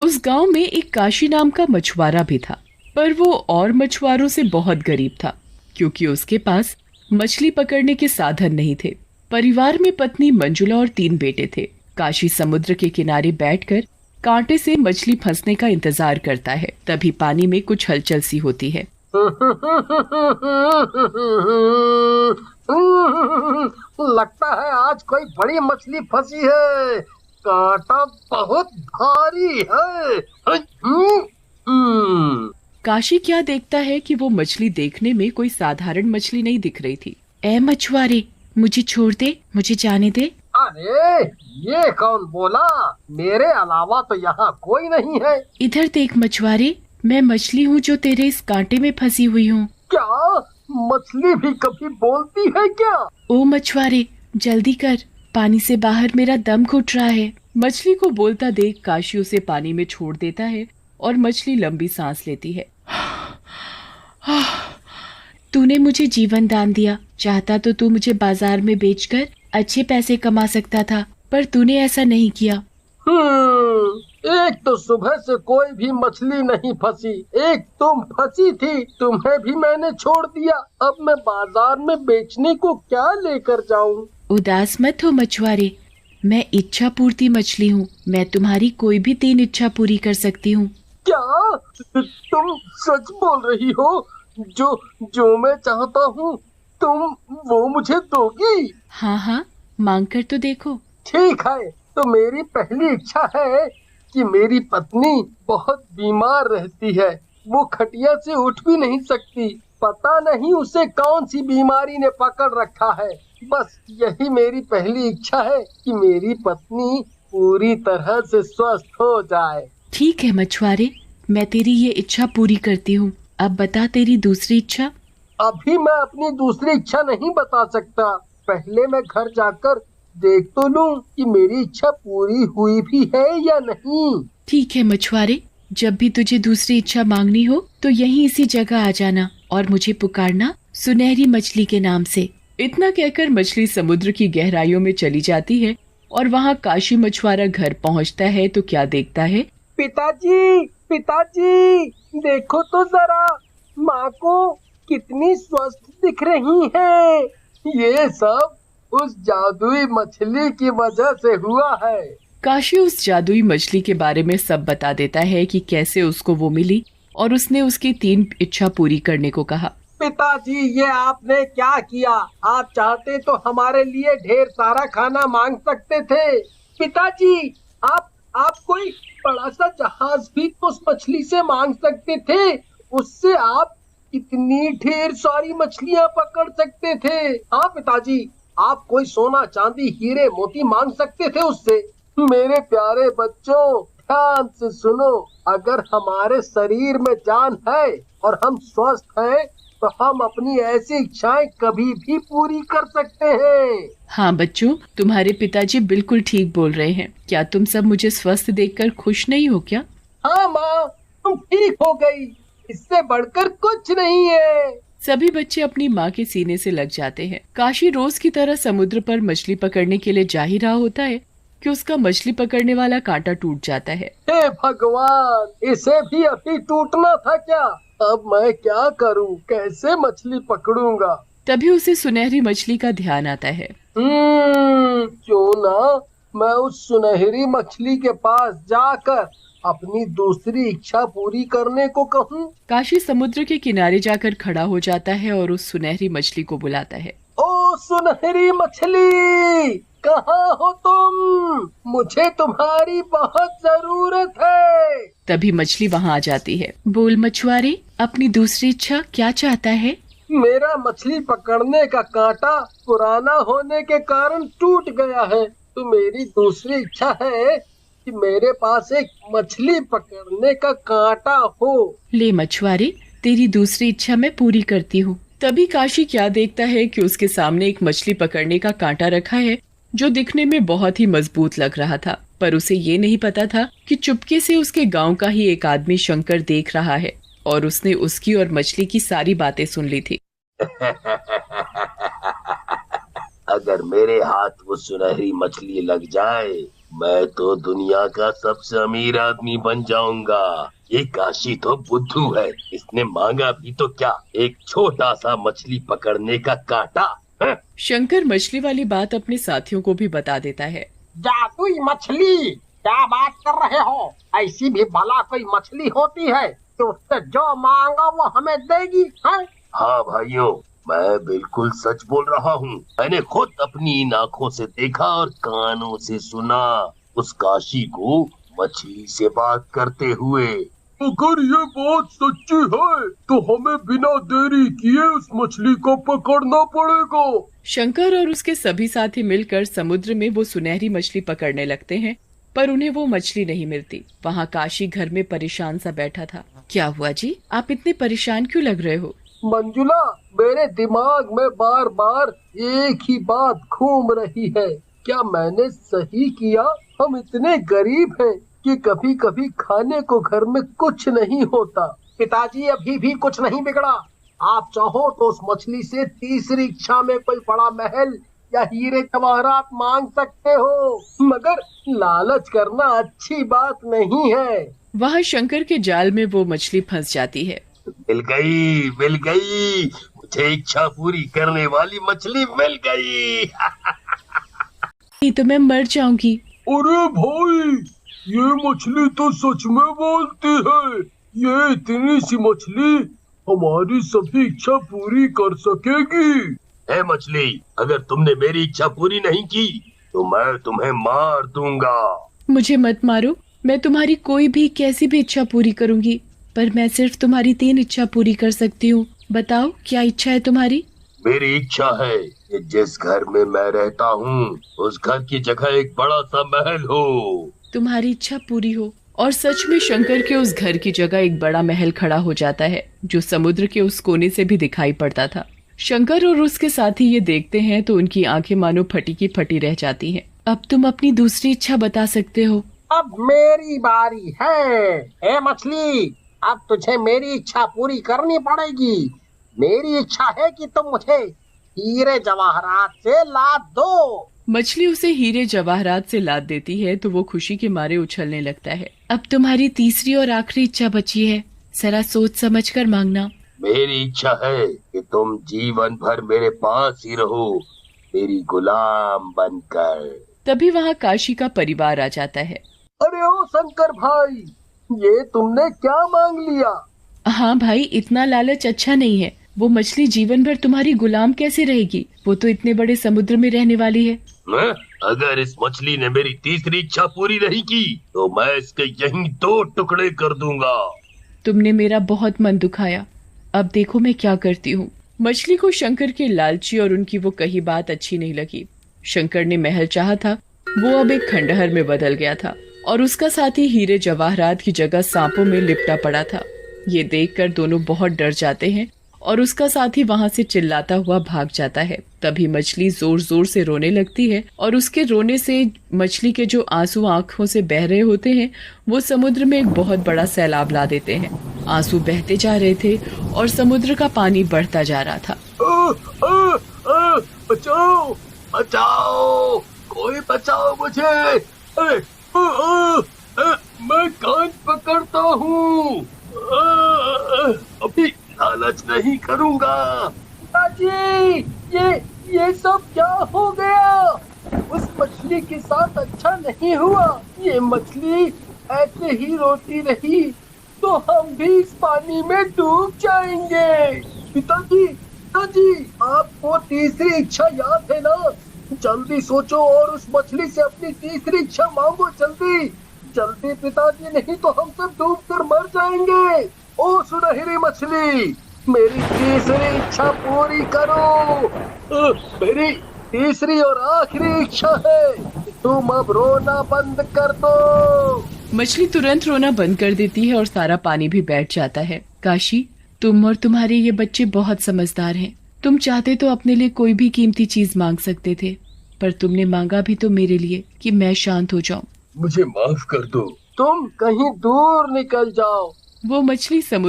उस गांव में एक काशी नाम का मछुआरा भी था, पर वो और मछुआरों से बहुत गरीब था, क्योंकि उसके पास मछली पकड़ने के साधन नहीं थे। परिवार में पत्नी मंजुला और 3 बेटे थे। काशी समुद्र के किनारे बैठकर कांटे से मछली फंसने का इंतजार करता है। तभी पानी में कुछ हलचल सी होती है। लगता है आज कोई बड़ी मछली फंसी है। कांटा बहुत भारी है। काशी क्या देखता है कि वो मछली देखने में कोई साधारण मछली नहीं दिख रही थी। ए मछुआरे, मुझे छोड़ दे, मुझे जाने दे। अरे ये कौन बोला? मेरे अलावा तो यहाँ कोई नहीं है। इधर देख मछुआरे, मैं मछली हूँ जो तेरे इस कांटे में फंसी हुई हूँ। क्या मछली भी कभी बोलती है क्या? ओ मछुआरे, जल्दी कर, पानी से बाहर मेरा दम घुट रहा है। मछली को बोलता देख काशी उसे पानी में छोड़ देता है और मछली लंबी सांस लेती है। तूने मुझे जीवन दान दिया, चाहता तो तू मुझे बाजार में बेचकर अच्छे पैसे कमा सकता था, पर तूने ऐसा नहीं किया। एक तो सुबह से कोई भी मछली नहीं फंसी, एक तुम फंसी थी, तुम्हें भी मैंने छोड़ दिया। अब मैं बाजार में बेचने को क्या लेकर जाऊं? उदास मत हो मछुआरे, मैं इच्छा पूर्ति मछली हूँ। मैं तुम्हारी कोई भी 3 इच्छा पूरी कर सकती हूँ। क्या तुम सच बोल रही हो? जो जो मैं चाहता हूँ तुम वो मुझे दोगी? हाँ हाँ, मांग कर तो देखो। ठीक है, तो मेरी पहली इच्छा है कि मेरी पत्नी बहुत बीमार रहती है। वो खटिया से उठ भी नहीं सकती। पता नहीं उसे कौन सी बीमारी ने पकड़ रखा है। बस यही मेरी पहली इच्छा है कि मेरी पत्नी पूरी तरह से स्वस्थ हो जाए। ठीक है मछुआरे, मैं तेरी ये इच्छा पूरी करती हूँ। अब बता तेरी दूसरी इच्छा। अभी मैं अपनी दूसरी इच्छा नहीं बता सकता। पहले मैं घर जाकर देख तो लूं कि मेरी इच्छा पूरी हुई भी है या नहीं। ठीक है मछुआरे, जब भी तुझे दूसरी इच्छा मांगनी हो तो यहीं इसी जगह आ जाना और मुझे पुकारना सुनहरी मछली के नाम से। इतना कहकर मछली समुद्र की गहराइयों में चली जाती है और वहाँ काशी मछुआरा घर पहुँचता है तो क्या देखता है। पिताजी, पिताजी, देखो तो जरा, माँ को कितनी स्वस्थ दिख रही है। ये सब उस जादुई मछली की वजह से हुआ है। काशी उस जादुई मछली के बारे में सब बता देता है कि कैसे उसको वो मिली और उसने उसकी 3 इच्छा पूरी करने को कहा। पिताजी, ये आपने क्या किया? आप चाहते तो हमारे लिए ढेर सारा खाना मांग सकते थे। पिताजी, आप कोई बड़ा सा जहाज भी तो उस मछली से मांग सकते थे। उससे आप इतनी ढेर सारी मछलियां पकड़ सकते थे। हाँ पिताजी, आप कोई सोना चांदी हीरे मोती मांग सकते थे उससे। मेरे प्यारे बच्चों, ध्यान से सुनो। अगर हमारे शरीर में जान है और हम स्वस्थ हैं तो हम अपनी ऐसी इच्छाएं कभी भी पूरी कर सकते हैं। हाँ बच्चों, तुम्हारे पिताजी बिल्कुल ठीक बोल रहे हैं। क्या तुम सब मुझे स्वस्थ देखकर खुश नहीं हो क्या? हाँ माँ, तुम ठीक हो गई, इससे बढ़कर कुछ नहीं है। सभी बच्चे अपनी माँ के सीने से लग जाते हैं। काशी रोज की तरह समुद्र पर मछली पकड़ने के लिए जा ही रहा होता है कि उसका मछली पकड़ने वाला कांटा टूट जाता है। हे भगवान, इसे भी अभी टूटना था क्या? अब मैं क्या करूं? कैसे मछली पकड़ूंगा? तभी उसे सुनहरी मछली का ध्यान आता है। क्यों ना मैं उस सुनहरी मछली के पास जाकर अपनी दूसरी इच्छा पूरी करने को कहूँ। काशी समुद्र के किनारे जाकर खड़ा हो जाता है और उस सुनहरी मछली को बुलाता है। ओ सुनहरी मछली, कहाँ हो तुम? मुझे तुम्हारी बहुत जरूरत है। तभी मछली वहाँ आ जाती है। बोल मछुआरे, अपनी दूसरी इच्छा क्या चाहता है? मेरा मछली पकड़ने का कांटा पुराना होने के कारण टूट गया है, तो मेरी दूसरी इच्छा है कि मेरे पास एक मछली पकड़ने का कांटा हो। ले मछुआरे, तेरी दूसरी इच्छा मैं पूरी करती हूँ। तभी काशी क्या देखता है कि उसके सामने एक मछली पकड़ने का कांटा रखा है जो दिखने में बहुत ही मजबूत लग रहा था, पर उसे ये नहीं पता था कि चुपके से उसके गांव का ही एक आदमी शंकर देख रहा है और उसने उसकी और मछली की सारी बातें सुन ली थी। अगर मेरे हाथ वो सुनहरी मछली लग जाए मैं तो दुनिया का सबसे अमीर आदमी बन जाऊंगा। ये काशी तो बुद्धू है, इसने मांगा भी तो क्या, एक छोटा सा मछली पकड़ने का कांटा। हैं? शंकर मछली वाली बात अपने साथियों को भी बता देता है। जादुई मछली, क्या बात कर रहे हो? ऐसी भी भला कोई मछली होती है तो उससे जो मांगा वो हमें देगी है? हाँ भाइयों, मैं बिल्कुल सच बोल रहा हूँ। मैंने खुद अपनी इन आँखों से देखा और कानों से सुना उस काशी को मछली से बात करते हुए। अगर ये बात सच्ची है तो हमें बिना देरी किए उस मछली को पकड़ना पड़ेगा। शंकर और उसके सभी साथी मिलकर समुद्र में वो सुनहरी मछली पकड़ने लगते हैं, पर उन्हें वो मछली नहीं मिलती। वहाँ काशी घर में परेशान सा बैठा था। क्या हुआ जी, आप इतने परेशान क्यों लग रहे हो? मंजुला, मेरे दिमाग में बार बार एक ही बात घूम रही है। क्या मैंने सही किया? हम इतने गरीब हैं कि कभी कभी खाने को घर में कुछ नहीं होता। पिताजी, अभी भी कुछ नहीं बिगड़ा। आप चाहो तो उस मछली से तीसरी इच्छा में कोई बड़ा महल या हीरे जवाहरात मांग सकते हो, मगर लालच करना अच्छी बात नहीं है। वहाँ शंकर के जाल में वो मछली फंस जाती है। मिल गई, मिल गई, मुझे इच्छा पूरी करने वाली मछली मिल गई। नहीं तो मैं मर जाऊंगी। अरे भाई, ये मछली तो सच में बोलती है। ये इतनी सी मछली हमारी सभी इच्छा पूरी कर सकेगी। है मछली, अगर तुमने मेरी इच्छा पूरी नहीं की तो मैं तुम्हें मार दूंगा। मुझे मत मारो, मैं तुम्हारी कोई भी कैसी भी इच्छा पूरी करूंगी, पर मैं सिर्फ तुम्हारी 3 इच्छा पूरी कर सकती हूँ। बताओ क्या इच्छा है तुम्हारी? मेरी इच्छा है कि जिस घर में मैं रहता हूँ उस घर की जगह एक बड़ा सा महल हो। तुम्हारी इच्छा पूरी हो। और सच में शंकर के उस घर की जगह एक बड़ा महल खड़ा हो जाता है, जो समुद्र के उस कोने से भी दिखाई पड़ता था। शंकर और उसके साथी ये देखते हैं तो उनकी आंखें मानो फटी की फटी रह जाती हैं। अब तुम अपनी दूसरी इच्छा बता सकते हो। अब मेरी बारी है। ए मछली, अब तुझे मेरी इच्छा पूरी करनी पड़ेगी। मेरी इच्छा है कि तुम मुझे हीरे जवाहरात से लाद दो। मछली उसे हीरे जवाहरात से लाद देती है तो वो खुशी के मारे उछलने लगता है। अब तुम्हारी तीसरी और आखिरी इच्छा बची है, जरा सोच समझ कर मांगना। मेरी इच्छा है कि तुम जीवन भर मेरे पास ही रहो, मेरी गुलाम बनकर। तभी वहाँ काशी का परिवार आ जाता है। अरे ओ शंकर भाई, ये तुमने क्या मांग लिया? हाँ भाई, इतना लालच अच्छा नहीं है। वो मछली जीवन भर तुम्हारी गुलाम कैसे रहेगी? वो तो इतने बड़े समुद्र में रहने वाली है। अगर इस मछली ने मेरी तीसरी इच्छा पूरी नहीं की तो मैं इसके यहीं 2 टुकड़े कर दूंगा। तुमने मेरा बहुत मन दुखाया, अब देखो मैं क्या करती हूँ। मछली को शंकर की लालची और उनकी वो कही बात अच्छी नहीं लगी। शंकर ने महल चाहा था, वो अब एक खंडहर में बदल गया था और उसका साथी हीरे जवाहरात की जगह सांपों में लिपटा पड़ा था। ये देखकर दोनों बहुत डर जाते हैं और उसका साथी वहां से चिल्लाता हुआ भाग जाता है। तभी मछली जोर जोर से रोने लगती है और उसके रोने से मछली के जो आंसू आंखों से बह रहे होते हैं वो समुद्र में एक बहुत बड़ा सैलाब ला देते हैं। आंसू बहते जा रहे थे और समुद्र का पानी बढ़ता जा रहा था। बचाओ, बचाओ, कोई बचाओ मुझे। मैं कान पकड़ता हूँ, अभी लालच नहीं करूँगा। पिताजी, ये सब क्या हो गया? उस मछली के साथ अच्छा नहीं हुआ। ये मछली ऐसे ही रोती रही तो हम भी इस पानी में डूब जाएंगे। पिताजी, पिताजी, आपको तीसरी इच्छा याद है ना? जल्दी सोचो और उस मछली से अपनी तीसरी इच्छा मांगो। जल्दी जल्दी पिताजी, नहीं तो हम सब डूब कर मर जाएंगे। ओ सुनहरी मछली, मेरी तीसरी इच्छा पूरी करो। मेरी तीसरी और आखिरी इच्छा है, तुम अब रोना बंद कर दो। मछली तुरंत रोना बंद कर देती है और सारा पानी भी बैठ जाता है। काशी, तुम और तुम्हारे ये बच्चे बहुत समझदार हैं। तुम चाहते तो अपने लिए कोई भी कीमती चीज मांग सकते थे, पर तुमने मांगा भी तो मेरे लिए कि मैं शांत हो जाऊं। मुझे माफ कर दो। तुम कहीं दूर निकल जाओ। वो मछली समुद्र